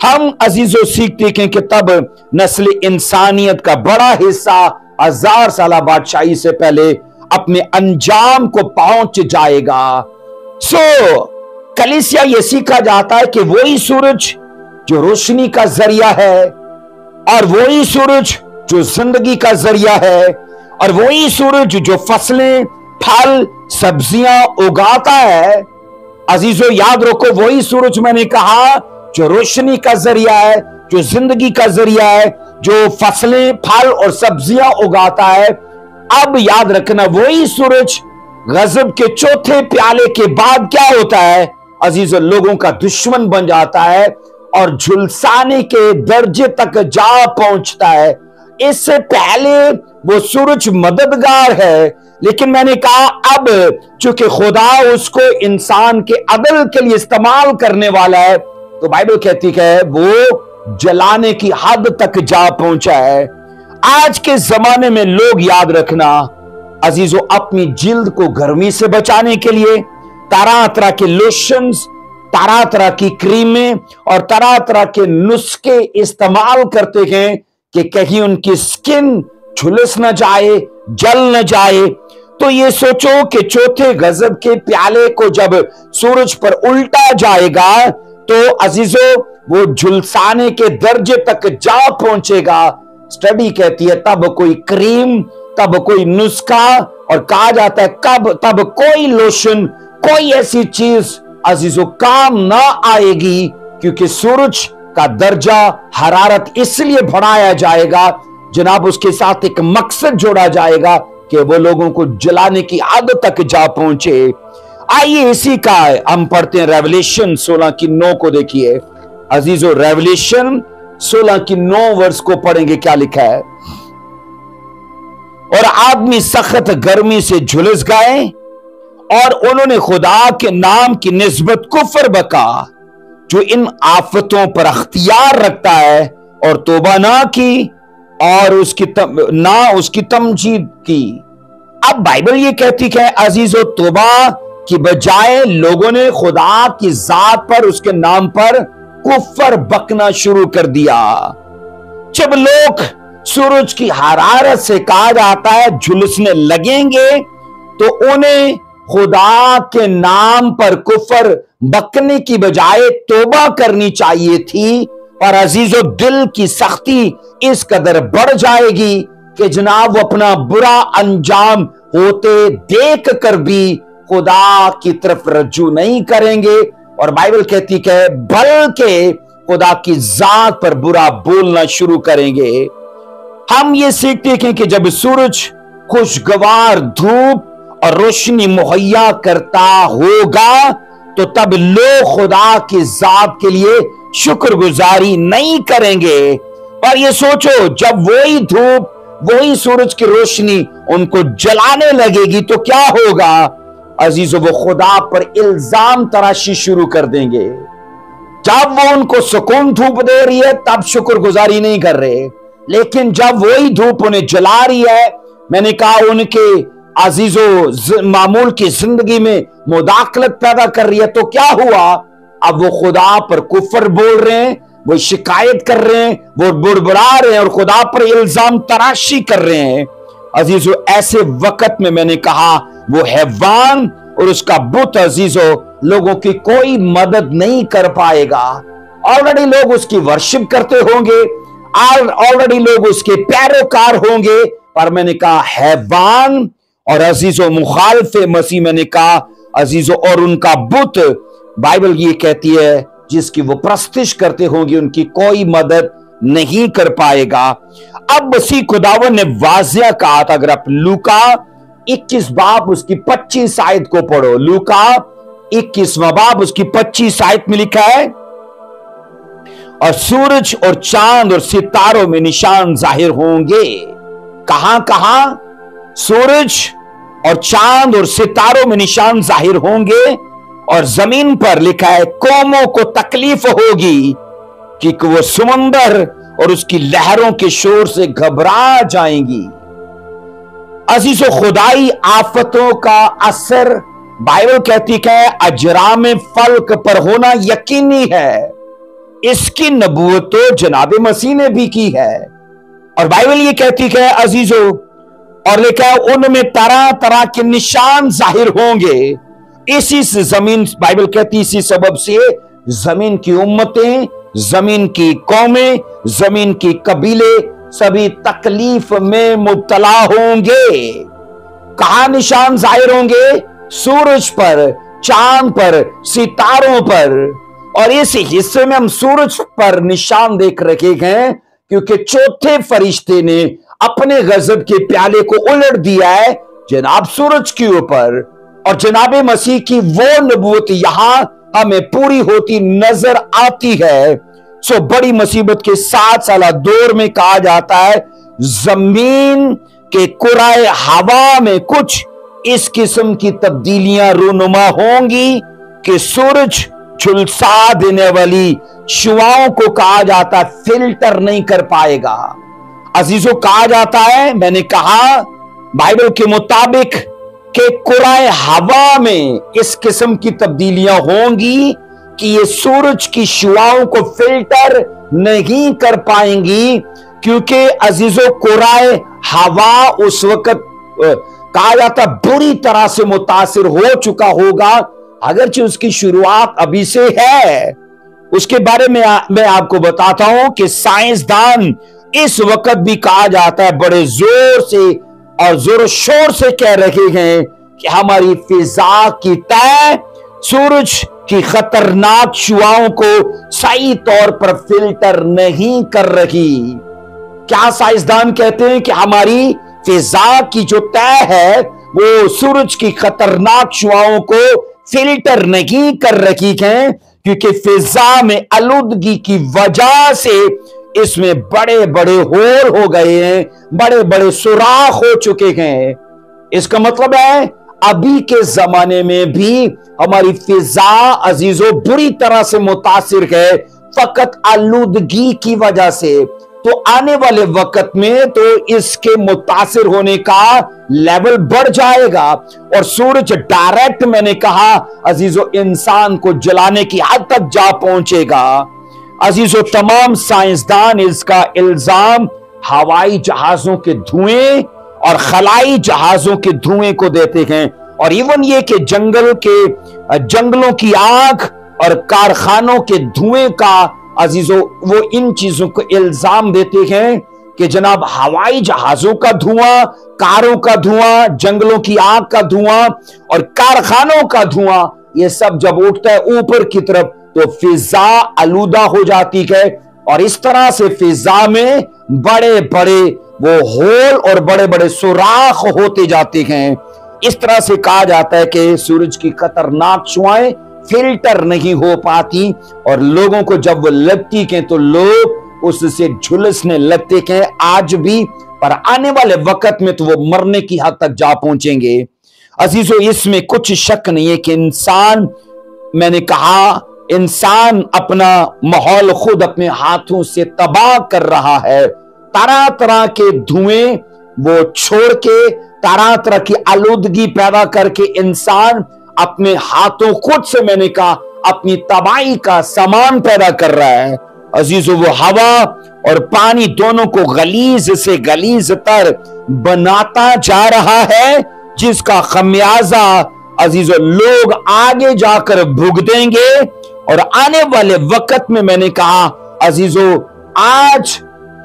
A: हम अजीजों सीखते हैं कि तब नस्ल इंसानियत का बड़ा हिस्सा 1000 साला बादशाही से पहले अपने अंजाम को पहुंच जाएगा। कलीसिया यह सीखा जाता है कि वही सूरज जो रोशनी का जरिया है, और वही सूरज जो जिंदगी का जरिया है, और वही सूरज जो फसलें, फल, सब्जियां उगाता है। अजीजों याद रखो, वही सूरज मैंने कहा जो रोशनी का जरिया है, जो जिंदगी का जरिया है, जो फसलें, फल और सब्जियां उगाता है। अब याद रखना, वही सूरज गजब के चौथे प्याले के बाद क्या होता है अजीजों, लोगों का दुश्मन बन जाता है और झुलसाने के दर्जे तक जा पहुंचता है। इससे पहले वो सूरज मददगार है, लेकिन मैंने कहा अब चूंकि खुदा उसको इंसान के अदल के लिए इस्तेमाल करने वाला है, तो बाइबल कहती है वो जलाने की हद तक जा पहुंचा है। आज के जमाने में लोग याद रखना अजीजों, अपनी जिल्द को गर्मी से बचाने के लिए तरह तरह के लोशंस, तरह तरह की क्रीमें और तरह तरह के नुस्खे इस्तेमाल करते हैं कि कहीं उनकी स्किन झुलस न जाए, जल न जाए। तो ये सोचो कि चौथे गजब के प्याले को जब सूरज पर उल्टा जाएगा तो अजीजों वो झुलसाने के दर्जे तक जा पहुंचेगा। स्टडी कहती है तब कोई क्रीम, तब कोई नुस्खा, और कहा जाता है तब कोई लोशन, कोई ऐसी चीज अजीजों काम ना आएगी, क्योंकि सूरज का दर्जा हरारत इसलिए बढ़ाया जाएगा जनाब, उसके साथ एक मकसद जोड़ा जाएगा कि वो लोगों को जलाने की हद तक जा पहुंचे। आइए इसी का हम पढ़ते हैं रेवलेशन 16 की 9 को। देखिए अजीजों, रेवलेशन 16 की 9 वर्ष को पढ़ेंगे, क्या लिखा है। और आदमी सख्त गर्मी से झुलस गए और उन्होंने खुदा के नाम की निस्बत कुफर बका जो इन आफतों पर अख्तियार रखता है, और तौबा ना की और उसकी तमजीद की। अब बाइबल ये कहती है अजीजों, तौबा की बजाय लोगों ने खुदा की जात पर, उसके नाम पर कुफर बकना शुरू कर दिया। जब लोग सूरज की हरारत से कहा जाता है झुलसने लगेंगे, तो उन्हें खुदा के नाम पर कुफर बकने की बजाय तौबा करनी चाहिए थी। और अजीजों, दिल की सख्ती इस कदर बढ़ जाएगी कि जनाब वो अपना बुरा अंजाम होते देख कर भी खुदा की तरफ रज्जू नहीं करेंगे, और बाइबल कहती है बल्कि खुदा की जात पर बुरा बोलना शुरू करेंगे। हम ये सीखते हैं कि जब सूरज खुशगवार धूप और रोशनी मुहैया करता होगा, तो तब लोग खुदा की जात के लिए शुक्रगुजारी नहीं करेंगे। पर ये सोचो, जब वही धूप, वही सूरज की रोशनी उनको जलाने लगेगी तो क्या होगा अजीजों, वो खुदा पर इल्जाम तराशी शुरू कर देंगे। जब वो उनको सुकून धूप दे रही है तब शुक्रगुजारी नहीं कर रहे, लेकिन जब वही धूप उन्हें जला रही है, मैंने कहा उनके अजीजों मामूल की जिंदगी में मुदाखलत पैदा कर रही है, तो क्या हुआ? अब वो खुदा पर कुफर बोल रहे हैं, वो शिकायत कर रहे हैं, वो बुड़बुड़ा रहे हैं और खुदा पर इल्जाम तराशी कर रहे हैं। अजीजों, ऐसे वक्त में मैंने कहा वो हैवान और उसका बुत अजीजों लोगों की कोई मदद नहीं कर पाएगा। ऑलरेडी लोग उसकी वर्शिप करते होंगे, ऑलरेडी लोग उसके पैरोकार होंगे, पर मैंने कहा हैवान और अजीजों मुखालिफे मसीह, मैंने कहा अजीजों, और उनका बुत, बाइबल ये कहती है जिसकी वो प्रस्तिश करते होंगे उनकी कोई मदद नहीं कर पाएगा। अब मसीह खुदावन ने वाजिया कहा था, अगर आप लूका 21 बाब उसकी 25 आयत को पढ़ो, लूका 21वां बाब उसकी 25 आयत में लिखा है, और सूरज और चांद और सितारों में निशान जाहिर होंगे। कहां कहां? सूरज और चांद और सितारों में निशान जाहिर होंगे, और जमीन पर लिखा है कौमों को तकलीफ होगी कि वो समंदर और उसकी लहरों के शोर से घबरा जाएंगी। अजीजों, खुदाई आफतों का असर बाइबल कहती है अजराम फल्क पर होना यकीनी है। इसकी नबूवत तो जनाब मसीह ने भी की है, और बाइबल ये कहती है अजीजों, और लिखा है उनमें तरह तरह के निशान जाहिर होंगे। इसी से जमीन, बाइबल कहती इसी सबब से जमीन की उम्मतें, जमीन की कौमें, जमीन की कबीले सभी तकलीफ में मुब्तला होंगे। कहां निशान जाहिर होंगे? सूरज पर, चांद पर, सितारों पर। और इस हिस्से में हम सूरज पर निशान देख रखे हैं क्योंकि चौथे फरिश्ते ने अपने गजब के प्याले को उलट दिया है जनाब सूरज के ऊपर, और जनाब मसीह की वो नबूवत यहां हमें पूरी होती नजर आती है। सो बड़ी मुसीबत के 7 साल दौर में कहा जाता है जमीन के कुराए हवा में कुछ इस किस्म की तब्दीलियां रूनुमा होंगी कि सूरज झुलसा देने वाली शुआओं को कहा जाता है फिल्टर नहीं कर पाएगा। अजीजों, कहा जाता है, मैंने कहा बाइबल के मुताबिक कि कुराए हवा में इस किस्म की तब्दीलियां होंगी कि ये सूरज की शुआओं को फिल्टर नहीं कर पाएंगी, क्योंकि अजीजों कुराए हवा उस वक्त कहा जाता बुरी तरह से मुतासिर हो चुका होगा, अगरचे उसकी शुरुआत अभी से है। उसके बारे में मैं आपको बताता हूं कि साइंसदान इस वक्त भी कहा जाता है बड़े जोर से और जोर शोर से कह रहे हैं कि हमारी फिजा की तय सूरज की खतरनाक शुआओं को सही तौर पर फिल्टर नहीं कर रही। क्या साइंसदान कहते हैं कि हमारी फिजा की जो तय है वो सूरज की खतरनाक शुआओं को फिल्टर नहीं कर रही है, क्योंकि फिजा में आलूदगी की वजह से इसमें बड़े बड़े होल हो गए हैं, बड़े बड़े सुराख हो चुके हैं। इसका मतलब है अभी के जमाने में भी हमारी फिजा अजीजों बुरी तरह से मुतासिर है फकत आलूदगी की वजह से। तो आने वाले वक्त में तो इसके मुतासिर होने का लेवल बढ़ जाएगा और सूरज डायरेक्ट, मैंने कहा अजीजों, इंसान को जलाने की हद तक जा पहुंचेगा। अजीजों, तमाम साइंसदान इसका इल्जाम हवाई जहाजों के धुएं और खलाई जहाजों के धुएं को देते हैं, और इवन ये कि जंगलों की आग और कारखानों के धुएं का अजीजों वो इन चीजों को इल्जाम देते हैं कि जनाब हवाई जहाजों का धुआं, कारों का धुआं, जंगलों की आग का धुआं और कारखानों का धुआं, ये सब जब उठता है ऊपर की तरफ तो फिजा आलूदा हो जाती है, और इस तरह से फिजा में बड़े बड़े वो होल और बड़े बड़े सुराख होते जाते हैं। इस तरह से कहा जाता है कि सूरज की खतरनाक शुआएं फिल्टर नहीं हो पाती, और लोगों को जब वो लगती हैं तो लोग उससे झुलसने लगते हैं आज भी, पर आने वाले वक्त में तो वो मरने की हद तक जा पहुंचेंगे। अजीजों, इसमें कुछ शक नहीं है कि इंसान, मैंने कहा इंसान अपना माहौल खुद अपने हाथों से तबाह कर रहा है। तरह तरह के धुएं वो छोड़ के, तरह तरह की आलूदगी पैदा करके इंसान अपने हाथों खुद से, मैंने कहा, अपनी तबाही का सामान पैदा कर रहा है। अजीजों, वो हवा और पानी दोनों को गलीज से गलीज तर बनाता जा रहा है, जिसका खमियाजा अजीजों लोग आगे जाकर भुगतेंगे। और आने वाले वक्त में, मैंने कहा अजीजों, आज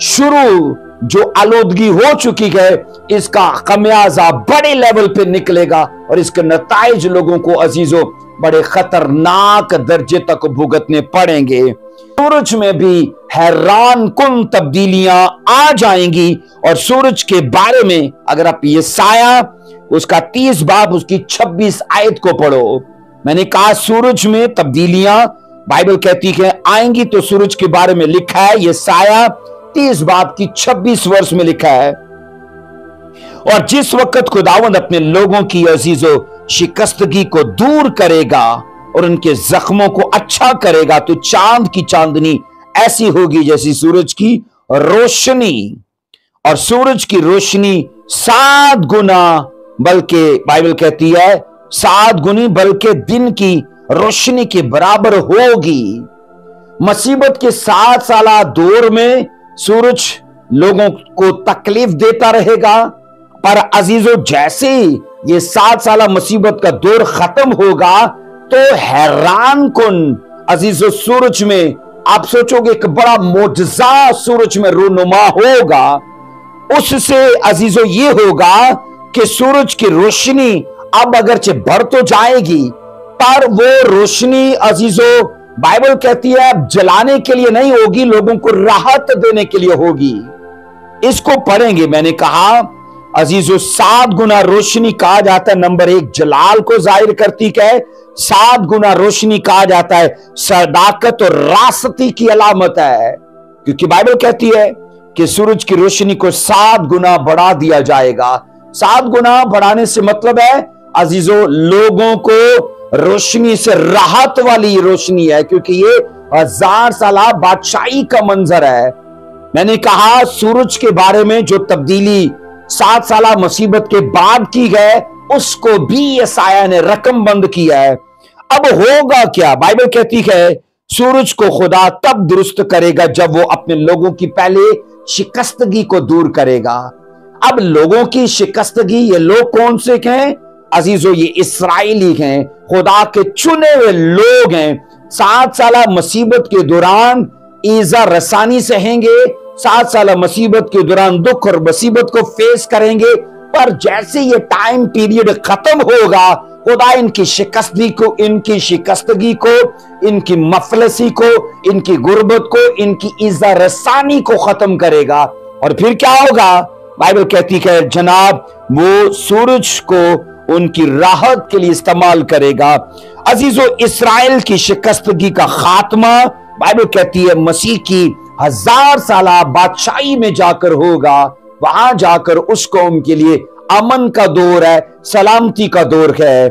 A: शुरू जो आलूदगी हो चुकी है, इसका खमियाजा बड़े लेवल पे निकलेगा और इसके नताइज लोगों को अजीजों बड़े खतरनाक दर्जे तक भुगतने पड़ेंगे। सूरज में भी हैरान कुन तब्दीलियां आ जाएंगी। और सूरज के बारे में अगर आप यशायाह उसका 30 बाब उसकी 26 आयत को पढ़ो, मैंने कहा सूरज में तब्दीलियां बाइबल कहती है आएंगी। तो सूरज के बारे में लिखा है यशायाह 30 बाब की 26 वर्ष में लिखा है, और जिस वक्त खुदावंद अपने लोगों की अजीजों शिकस्तगी को दूर करेगा और उनके जख्मों को अच्छा करेगा, तो चांद की चांदनी ऐसी होगी जैसी सूरज की रोशनी। और सूरज की रोशनी 7 गुना, बल्कि बाइबल कहती है 7 गुनी, बल्कि दिन की रोशनी के बराबर होगी। मुसीबत के 7 साला दौर में सूरज लोगों को तकलीफ देता रहेगा, पर अजीजों जैसे ये 7 साला मुसीबत का दौर खत्म होगा, तो हैरान कुन अजीजों सूरज में आप सोचोगे एक बड़ा मोजज़ा सूरज में रूनुमा होगा। उससे अजीजों ये होगा कि सूरज की रोशनी अब अगरचे बढ़ तो जाएगी, पर वो रोशनी अजीजों बाइबल कहती है अब जलाने के लिए नहीं होगी, लोगों को राहत देने के लिए होगी। इसको पढ़ेंगे। मैंने कहा अजीजों 7 गुना रोशनी कहा जाता है, नंबर 1 जलाल को जाहिर करती है। 7 गुना रोशनी कहा जाता है सदाकत और रास्ती की अलामत है, क्योंकि बाइबल कहती है कि सूरज की रोशनी को 7 गुना बढ़ा दिया जाएगा। 7 गुना बढ़ाने से मतलब है अजीजों लोगों को रोशनी से राहत वाली रोशनी है, क्योंकि ये 1000 साला बादशाही का मंजर है। मैंने कहा सूरज के बारे में जो तब्दीली 7 साला मुसीबत के बाद की गए, उसको भी यशायाह ने रकम बंद किया है। अब होगा क्या? बाइबल कहती है सूरज को खुदा तब दुरुस्त करेगा जब वो अपने लोगों की पहले शिकस्तगी को दूर करेगा। अब लोगों की शिकस्तगी, ये लोग कौन से हैं अजीजों? ये इस्राएली हैं, खुदा के चुने हुए लोग हैं। 7 साला मुसीबत के दौरान ईजा रसानी सहेंगे, 7 साला मुसीबत के दौरान दुख और मुसीबत को फेस करेंगे, पर जैसे ये टाइम पीरियड खत्म होगा, खुदा इनकी शिकस्तगी को, इनकी मफलसी को, इनकी गुर्बत को, इनकी ईजा रसानी को खत्म करेगा। और फिर क्या होगा? बाइबल कहती है जनाब वो सूरज को उनकी राहत के लिए इस्तेमाल करेगा। अजीजों इस्राएल की शिकस्तगी का खात्मा बाइबल कहती है मसीह की 1000 साला बादशाही में जाकर होगा। वहां जाकर उसको उनके लिए अमन का दौर है, सलामती का दौर है।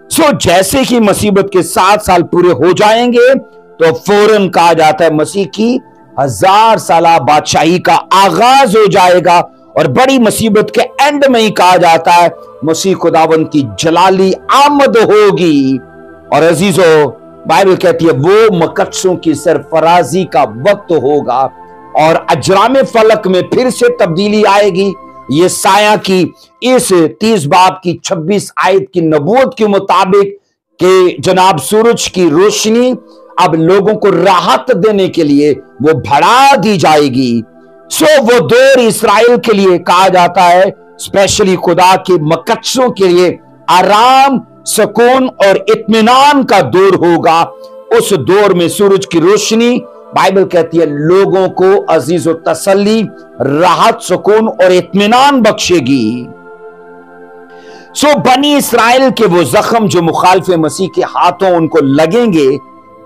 A: जैसे ही मुसीबत के 7 साल पूरे हो जाएंगे तो फौरन कहा जाता है मसीह की 1000 साला बादशाही का आगाज हो जाएगा, और बड़ी मुसीबत के एंड में ही कहा जाता है मसीह खुदावंद की जलाली आमद होगी। और अजीजों बाइबल कहती है वो मुकद्दसों की सरफराजी का वक्त होगा, और अजराम फलक में फिर से तब्दीली आएगी। ये साया की इस 30 बाब की 26 आयत की नबूवत के मुताबिक कि जनाब सूरज की रोशनी अब लोगों को राहत देने के लिए वो बढ़ा दी जाएगी। वो दौर इस्राएल के लिए कहा जाता है, स्पेशली खुदा के मुकद्दसों के लिए आराम, सुकून और इत्मीनान का दौर होगा। उस दौर में सूरज की रोशनी बाइबल कहती है लोगों को अजीज और तसल्ली, राहत, सुकून और इत्मीनान बख्शेगी। बनी इस्राएल के वो जख्म जो मुखालिफ मसीह के हाथों उनको लगेंगे,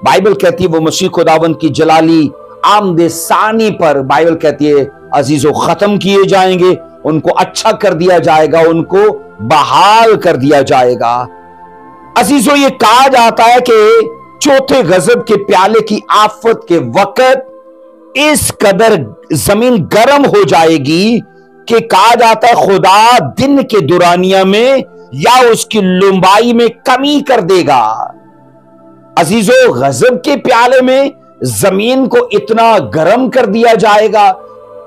A: बाइबल कहती है वो मसीह खुदावंद की जलाली आमदे सानी पर बाइबल कहती है अजीजों खत्म किए जाएंगे, उनको अच्छा कर दिया जाएगा, उनको बहाल कर दिया जाएगा। अजीजों ये कहा जाता है कि चौथे गजब के प्याले की आफत के वक्त इस कदर जमीन गर्म हो जाएगी कि कहा जाता है खुदा दिन के दुरानिया में या उसकी लंबाई में कमी कर देगा। अजीजों, गजब के प्याले में जमीन को इतना गर्म कर दिया जाएगा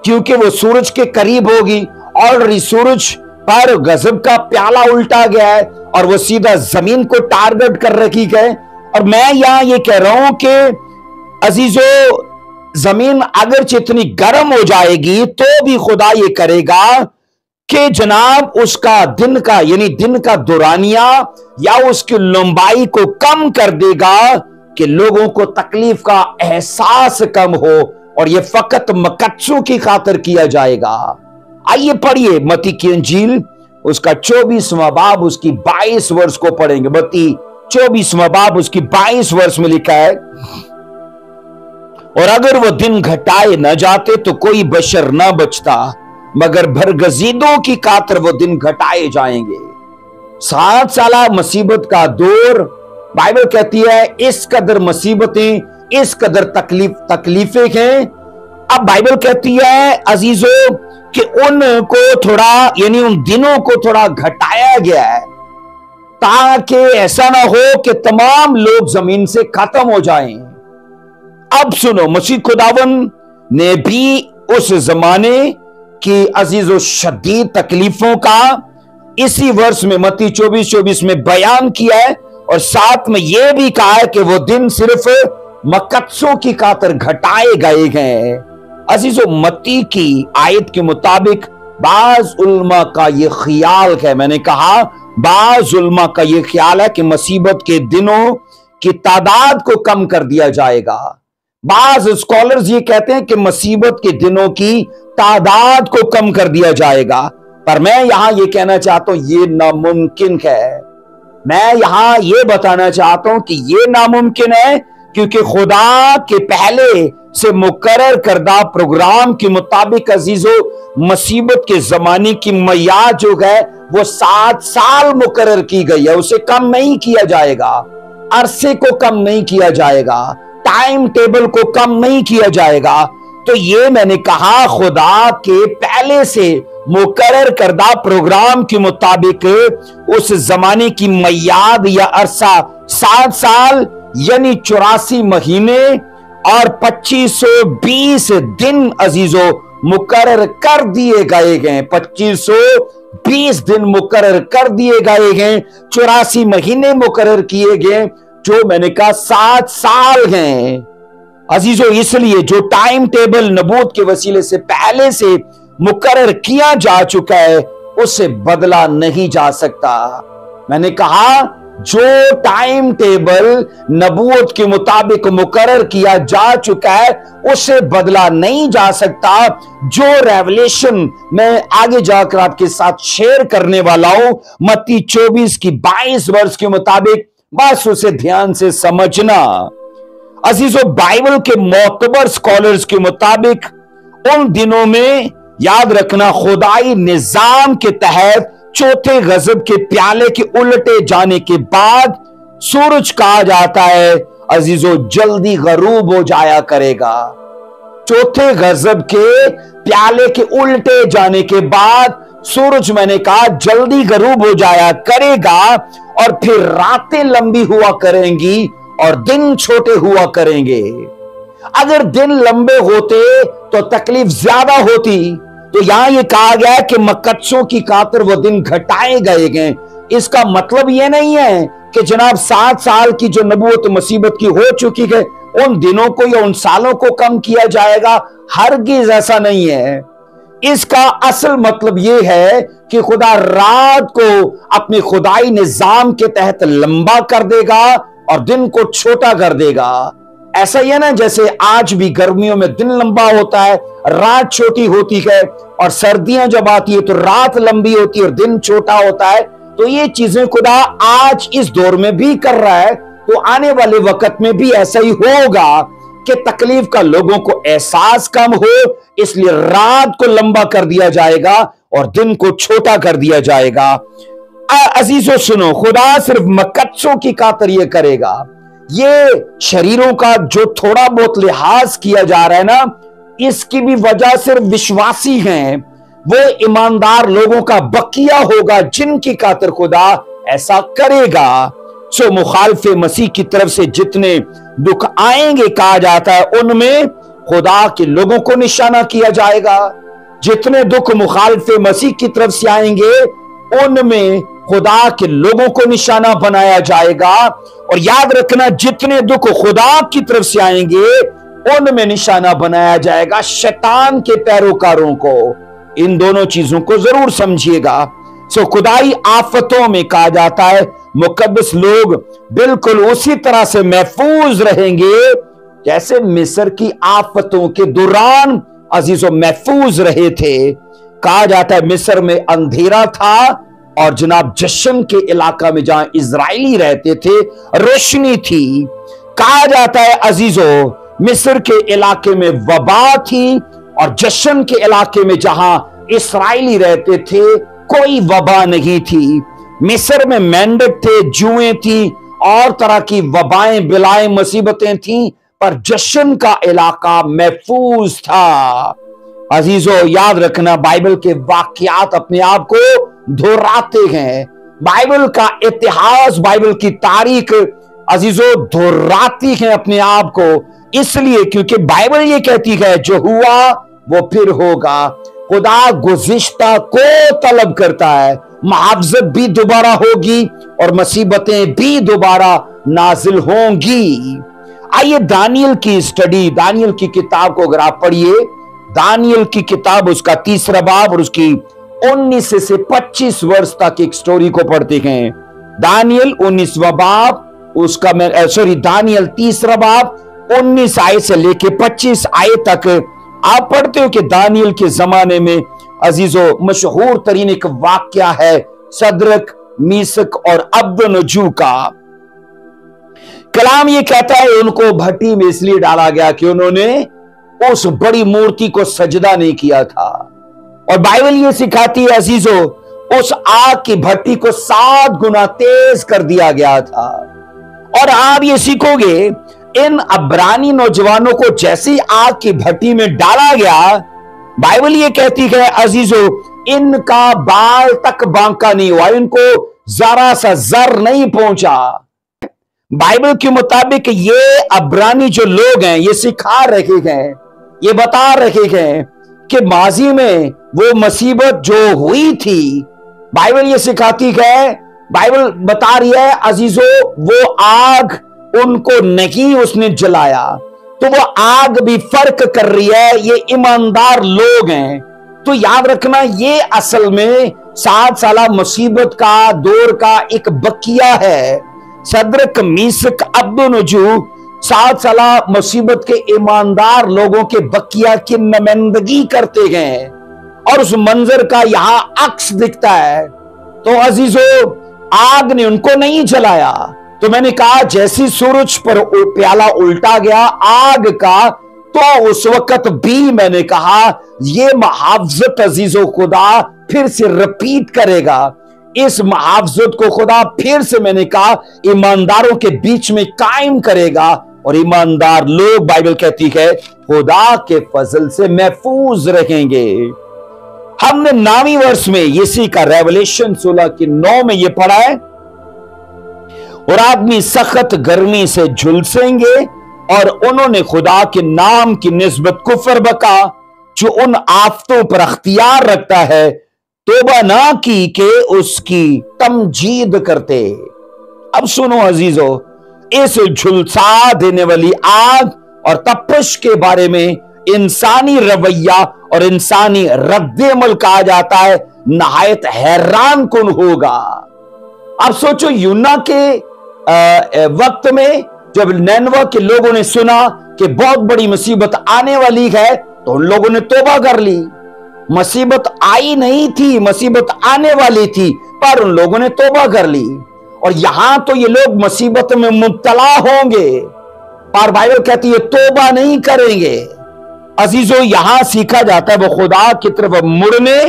A: क्योंकि वो सूरज के करीब होगी। ऑलरेडी सूरज पर गजब का प्याला उल्टा गया है और वो सीधा जमीन को टारगेट कर रखी है। और मैं यहां ये कह रहा हूं कि अजीजों, जमीन अगर इतनी गर्म हो जाएगी तो भी खुदा ये करेगा कि जनाब उसका दिन का यानी दिन का दुरानिया या उसकी लंबाई को कम कर देगा कि लोगों को तकलीफ का एहसास कम हो, और ये फकत मकद्सों की खातिर किया जाएगा। आइए पढ़िए मत्ती की इंजील, उसका 24वां बाब उसकी 22 वर्ष को पढ़ेंगे। मत्ती 24वां बाब उसकी 22 वर्ष में लिखा है, और अगर वो दिन घटाए न जाते तो कोई बशर न बचता, मगर बरगजीदों की खातिर वो दिन घटाए जाएंगे। 7 साल मुसीबत का दौर, बाइबल कहती है इस कदर मुसीबतें, इस कदर तकलीफें हैं। अब बाइबल कहती है अजीजों कि उनको थोड़ा यानी उन दिनों को थोड़ा घटाया गया है ताकि ऐसा ना हो कि तमाम लोग जमीन से खत्म हो जाएं। अब सुनो, मसीह खुदावन ने भी उस जमाने की अजीजों शदीद तकलीफों का इसी वर्ष में मत्ती 24:24 में बयान किया है, और साथ में यह भी कहा है कि वो दिन सिर्फ मकद्सों की खातिर घटाए गए हैं। अजीजों, मत्ती की आयत के मुताबिक बाज उलमा का यह ख्याल है, मैंने कहा बाज उलमा का यह ख्याल है कि मुसीबत के दिनों की तादाद को कम कर दिया जाएगा। बाज स्कॉलर्स ये कहते हैं कि मुसीबत के दिनों की तादाद को कम कर दिया जाएगा, पर मैं यहां यह कहना चाहता हूं यह नामुमकिन है। मैं यहां यह बताना चाहता हूं कि यह नामुमकिन है क्योंकि खुदा के पहले से मुकर्रर करदा प्रोग्राम के मुताबिक अजीजों, मुसीबत के जमाने की मैयाद जो है वो 7 साल मुकर्रर की गई है, उसे कम नहीं किया जाएगा, अरसे को कम नहीं किया जाएगा, टाइम टेबल को कम नहीं किया जाएगा। तो ये मैंने कहा खुदा के पहले से मुकर्रर करदा प्रोग्राम के मुताबिक उस जमाने की मैयाद या अरसा 7 साल यानी 84 महीने और 2520 दिन अजीजों मुकर्रर कर दिए गए हैं। 2520 दिन मुकर्रर कर दिए गए हैं, 84 महीने मुकर्रर किए गए, जो मैंने कहा 7 साल हैं अजीजों। इसलिए जो टाइम टेबल नबूवत के वसीले से पहले से मुकर्रर किया जा चुका है उसे बदला नहीं जा सकता। मैंने कहा जो टाइम टेबल नबूवत के मुताबिक मुकर्रर किया जा चुका है उसे बदला नहीं जा सकता। जो रेवलेशन मैं आगे जाकर आपके साथ शेयर करने वाला हूं मत्ती 24 की 22 वर्ष के मुताबिक, बस उसे ध्यान से समझना। अजीजों, बाइबल के मोतबर स्कॉलर्स के मुताबिक उन दिनों में याद रखना खुदाई निजाम के तहत चौथे गजब के प्याले के उल्टे जाने के बाद सूरज कहा जाता है अजीजों जल्दी गरूब हो जाया करेगा। चौथे गजब के प्याले के उल्टे जाने के बाद सूरज मैंने कहा जल्दी गरूब हो जाया करेगा, और फिर रातें लंबी हुआ करेंगी और दिन छोटे हुआ करेंगे। अगर दिन लंबे होते तो तकलीफ ज्यादा होती, तो यहां यह कहा गया कि मकद्सों की खातिर वो दिन घटाए गए हैं। इसका मतलब यह नहीं है कि जनाब 7 साल की जो नबूवत मुसीबत की हो चुकी है उन दिनों को या उन सालों को कम किया जाएगा, हरगिज ऐसा नहीं है। इसका असल मतलब यह है कि खुदा रात को अपने खुदाई निजाम के तहत लंबा कर देगा और दिन को छोटा कर देगा। ऐसा ही है ना, जैसे आज भी गर्मियों में दिन लंबा होता है, रात छोटी होती है, और सर्दियां जब आती है तो रात लंबी होती है और दिन छोटा होता है। तो ये चीजें खुदा आज इस दौर में भी कर रहा है, तो आने वाले वक्त में भी ऐसा ही होगा कि तकलीफ का लोगों को एहसास कम हो, इसलिए रात को लंबा कर दिया जाएगा और दिन को छोटा कर दिया जाएगा। अजीजों सुनो, खुदा सिर्फ मकद्सों की खातिर यह करेगा। ये शरीरों का जो थोड़ा बहुत लिहाज किया जा रहा है ना, इसकी भी वजह सिर्फ विश्वासी हैं, वो ईमानदार लोगों का बकिया होगा जिनकी खातिर खुदा ऐसा करेगा। सो मुखालिफे मसीह की तरफ से जितने दुख आएंगे, कहा जाता है, उनमें खुदा के लोगों को निशाना किया जाएगा। जितने दुख मुखालिफे मसीह की तरफ से आएंगे, उनमें खुदा के लोगों को निशाना बनाया जाएगा। और याद रखना, जितने दुख खुदा की तरफ से आएंगे, उनमें निशाना बनाया जाएगा शैतान के पैरोकारों को। इन दोनों चीजों को जरूर समझिएगा। सो खुदाई आफतों में कहा जाता है मुकद्दस लोग बिल्कुल उसी तरह से महफूज रहेंगे जैसे मिस्र की आफतों के दौरान अजीजों महफूज रहे थे। कहा जाता है मिस्र में अंधेरा था और जनाब जश्न के इलाका में जहां इजराइली रहते थे रोशनी थी। कहा जाता है अजीजों मिस्र के इलाके में वबा थी और जश्न के इलाके में जहां इस्राएली रहते थे कोई वबा नहीं थी। मिस्र में मेंढक थे, जुएं थी और तरह की वबाएं बिलाएं मुसीबतें थी, पर जश्न का इलाका महफूज था। अजीजों याद रखना, बाइबल के वाकयात अपने आप को दोहराते हैं। बाइबल का इतिहास, बाइबल की तारीख अजीजों दोहराती है अपने आप को, इसलिए क्योंकि बाइबल ये कहती है जो हुआ वो फिर होगा। खुदा गुज़िश्ता को तलब करता है, मुआवज़त भी दोबारा होगी और मुसीबतें भी दोबारा नाजिल होंगी। आइए दानियल की स्टडी, दानियल की किताब को अगर आप पढ़िए, दानियल की किताब उसका 3रा बाब और उसकी 19 से 25 वर्ष तक एक स्टोरी को पढ़ते हैं। दानियल 19वां बाब उसका दानियल 3रा बाब 19 आयत से लेके 25 आयत तक आप पढ़ते हो कि दानियल के जमाने में अजीजों मशहूर तरीन एक वाक्या है सदरक, मीसक और अब्दनजू का। कलाम ये कहता है उनको भट्टी में इसलिए डाला गया कि उन्होंने उस बड़ी मूर्ति को सजदा नहीं किया था। और बाइबल ये सिखाती है अजीजों उस आग की भट्टी को 7 गुना तेज कर दिया गया था। और आप ये सीखोगे इन अब्रानी नौजवानों को जैसी आग की भट्टी में डाला गया, बाइबल ये कहती है अजीजों इनका बाल तक बांका नहीं हुआ, इनको जरा सा जर नहीं पहुंचा। बाइबल के मुताबिक ये अब्रानी जो लोग हैं ये सिखा रहे हैं, ये बता रहे हैं कि माजी में वो मुसीबत जो हुई थी, बाइबल ये सिखाती है, बाइबल बता रही है अजीजों वो आग उनको नहीं उसने जलाया, तो वो आग भी फर्क कर रही है, ये ईमानदार लोग हैं। तो याद रखना ये असल में 7 साला मुसीबत का दौर का एक बकिया है। सदरक, मीसक, अब्दनजू 7 साला मुसीबत के ईमानदार लोगों के बकिया की नुमाइंदगी करते हैं और उस मंजर का यहां अक्स दिखता है। तो अजीजों आग ने उनको नहीं जलाया। तो मैंने कहा जैसी सूरज पर प्याला उल्टा गया आग का, तो उस वक्त भी मैंने कहा यह मुआवज़त अजीजों खुदा फिर से रिपीट करेगा। इस मुआवज़त को खुदा फिर से मैंने कहा ईमानदारों के बीच में कायम करेगा और ईमानदार लोग बाइबल कहती है खुदा के फजल से महफूज रहेंगे। हमने 9वीं वर्ष में इसी का रेवलेशन 16 की 9 में यह पढ़ा है, और आदमी सख्त गर्मी से झुलसेंगे और उन्होंने खुदा के नाम की निस्बत कुफर बका जो उन आफतों पर अख्तियार रखता है, तोबा ना की के उसकी तमजीद करते। अब सुनो अजीजों, इस झुलसा देने वाली आग और तपश के बारे में इंसानी रवैया और इंसानी रद्द-ए-अमल कहा जाता है नहायत हैरान कुन होगा। अब सोचो यूना के वक्त में जब नैनवा के लोगों ने सुना कि बहुत बड़ी मुसीबत आने वाली है तो उन लोगों ने तौबा कर ली। मुसीबत आई नहीं थी, मुसीबत आने वाली थी, पर उन लोगों ने तौबा कर ली। और यहां तो ये लोग मुसीबत में मुब्तला होंगे, पर बाइबल कहती है तौबा नहीं करेंगे। अजीजों यहां सीखा जाता है वो खुदा की तरफ मुड़ने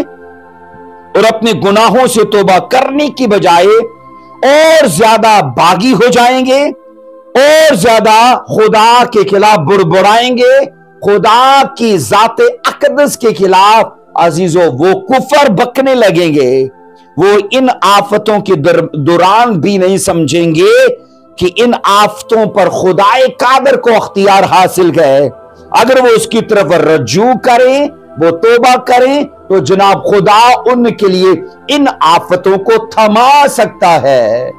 A: और अपने गुनाहों से तौबा करने की बजाय और ज्यादा बागी हो जाएंगे और ज्यादा खुदा के खिलाफ बुड़बुड़ाएंगे, खुदा की जाते अकदस के खिलाफ अजीजों वो कुफर बकने लगेंगे। वो इन आफतों के दौरान भी नहीं समझेंगे कि इन आफतों पर खुदाए कादर को अख्तियार हासिल है। अगर वो उसकी तरफ रजू करें, वो तौबा करें, तो जनाब खुदा उनके लिए इन आफतों को थमा सकता है।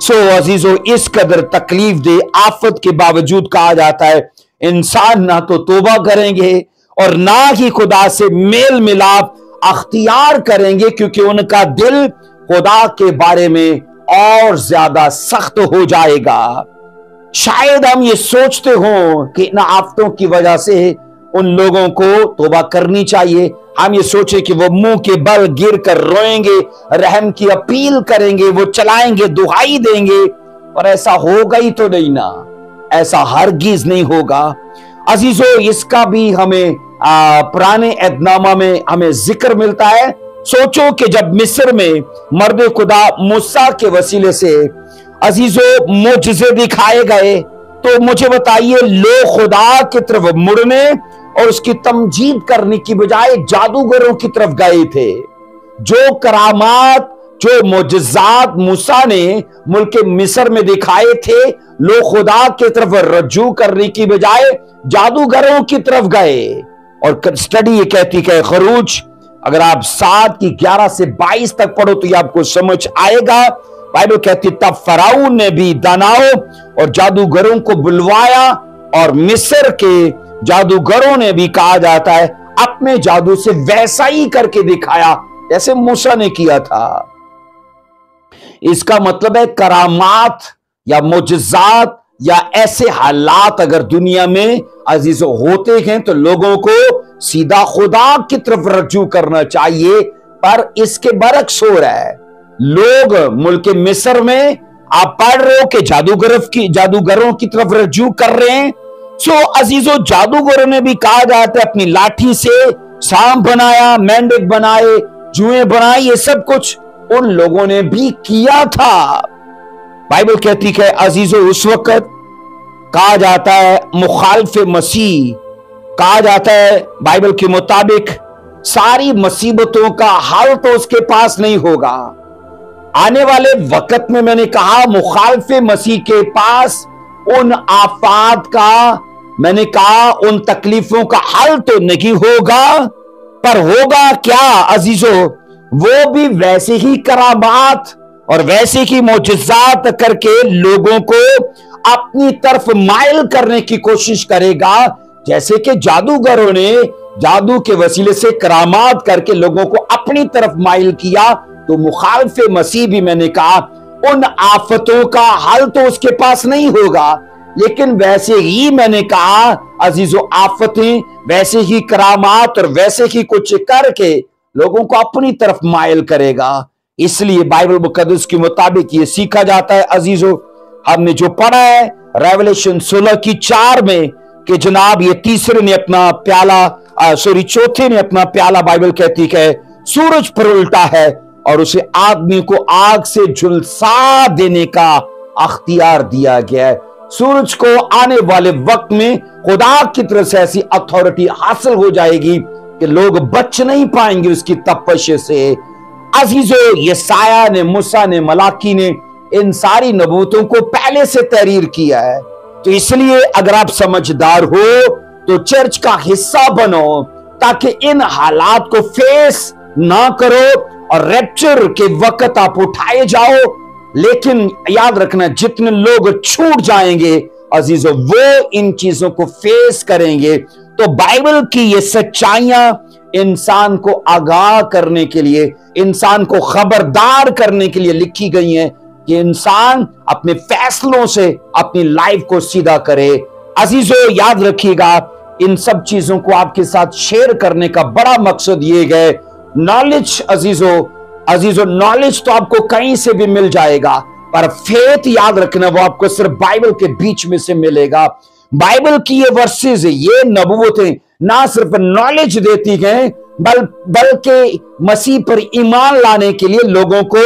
A: सो अजीजों, इस कदर तकलीफ दे आफत के बावजूद कहा जाता है इंसान ना तो तौबा करेंगे और ना ही खुदा से मेल मिलाप अख्तियार करेंगे, क्योंकि उनका दिल खुदा के बारे में और ज्यादा सख्त हो जाएगा। शायद हम ये सोचते हो कि इन आफतों की वजह से उन लोगों को तौबा करनी चाहिए। हम ये सोचे कि वो मुंह के बल गिर कर रोएंगे, रहम की अपील करेंगे, वो चलाएंगे, दुहाई देंगे, पर ऐसा होगा ही तो नहीं ना, ऐसा हरगिज नहीं होगा। अजीजों, इसका भी हमें पुराने एहदनामा में हमें जिक्र मिलता है। सोचो कि जब मिस्र में मर्द खुदा मूसा के वसीले से अजीजों मुझसे दिखाए गए, तो मुझे बताइए लोग खुदा की तरफ मुड़ने और उसकी तमजीद करने की बजाय जादूगरों की तरफ गए थे। जो करामात, जो मोजज़ात मूसा ने मुल्क मिस्र में दिखाए थे, लोग खुदा की तरफ रजू करने की बजाय जादूगरों की तरफ गए। और स्टडी ये कहती है, खरूज अगर आप 7 की 11 से 22 तक पढ़ो तो ये आपको समझ आएगा। बाइबल कहती तब फराउन ने भी दानाओं और जादूगरों को बुलवाया और मिस्र के जादूगरों ने भी, कहा जाता है, अपने जादू से वैसा ही करके दिखाया जैसे मूसा ने किया था। इसका मतलब है करामात या मुजज़ात या ऐसे हालात अगर दुनिया में अजीजों होते हैं तो लोगों को सीधा खुदा की तरफ रजू करना चाहिए, पर इसके बरक्स हो रहा है। लोग मुल्क मिस्र में आप पढ़ रहे हो कि जादूगरों की तरफ रजू कर रहे हैं। सो अजीजों, जादूगरों ने भी, कहा जाता है, अपनी लाठी से सांप बनाया, मेंढक बनाए, जुएं बनाए, ये सब कुछ उन लोगों ने भी किया था। बाइबल कहती है अजीजों, उस वक्त कहा जाता है मुखालिफ मसीह, कहा जाता है बाइबल के मुताबिक सारी मुसीबतों का हल तो उसके पास नहीं होगा। आने वाले वक्त में मैंने कहा मुखालिफ मसीह के पास उन आफात का, मैंने कहा उन तकलीफों का हल तो नहीं होगा, पर होगा क्या अजीजों, वो भी वैसे ही करामात और वैसे ही मोजज़ात करके लोगों को अपनी तरफ माइल करने की कोशिश करेगा, जैसे कि जादूगरों ने जादू के वसीले से करामात करके लोगों को अपनी तरफ माइल किया। तो मुखालिफ मसीह भी, मैंने कहा, उन आफतों का हल तो उसके पास नहीं होगा, लेकिन वैसे ही मैंने कहा अजीजों आफतें, वैसे ही करामात और वैसे ही कुछ करके लोगों को अपनी तरफ माइल करेगा। इसलिए बाइबल मुकद्दस के मुताबिक ये सीखा जाता है अजीजों, हमने जो पढ़ा है रेवलेशन 16 की 4 में कि जनाब ये तीसरे ने अपना प्याला, चौथे ने अपना प्याला, बाइबल कहती है सूरज पर उल्टा है और उसे आदमी को आग से झुलसा देने का अख्तियार दिया गया है। सूरज को आने वाले वक्त में खुदा की तरफ से ऐसी अथॉरिटी हासिल हो जाएगी कि लोग बच नहीं पाएंगे उसकी तपश से। अजीजों, यसाया ने, मूसा ने, मलाकी ने इन सारी नबूतों को पहले से तहरीर किया है। तो इसलिए अगर आप समझदार हो तो चर्च का हिस्सा बनो, ताकि इन हालात को फेस ना करो और रैप्चर के वक्त आप उठाए जाओ। लेकिन याद रखना, जितने लोग छूट जाएंगे अजीजों, वो इन चीजों को फेस करेंगे। तो बाइबल की ये सच्चाइयां इंसान को आगाह करने के लिए, इंसान को खबरदार करने के लिए लिखी गई हैं कि इंसान अपने फैसलों से अपनी लाइफ को सीधा करे। अजीजों, याद रखिएगा, इन सब चीजों को आपके साथ शेयर करने का बड़ा मकसद ये है, नॉलेज अजीजों नॉलेज तो आपको कहीं से भी मिल जाएगा, पर फेथ याद रखना वो आपको सिर्फ बाइबल के बीच में से मिलेगा। बाइबल की ये वर्सेस, ये नबूवतें ना सिर्फ नॉलेज देती हैं, बल्कि मसीह पर ईमान लाने के लिए लोगों को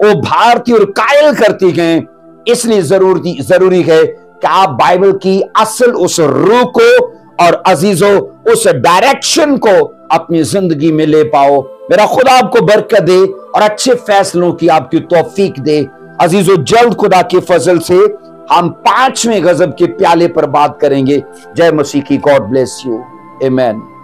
A: उभारती और कायल करती हैं। इसलिए जरूरी है कि आप बाइबल की असल उस रूह को और अजीजों उस डायरेक्शन को अपनी जिंदगी में ले पाओ। मेरा खुदा आपको बरकत दे और अच्छे फैसलों की आपकी तौफीक दे। अजीजों, जल्द खुदा के फजल से हम 5वें गजब के प्याले पर बात करेंगे। जय मसीह की। God bless you. आमीन।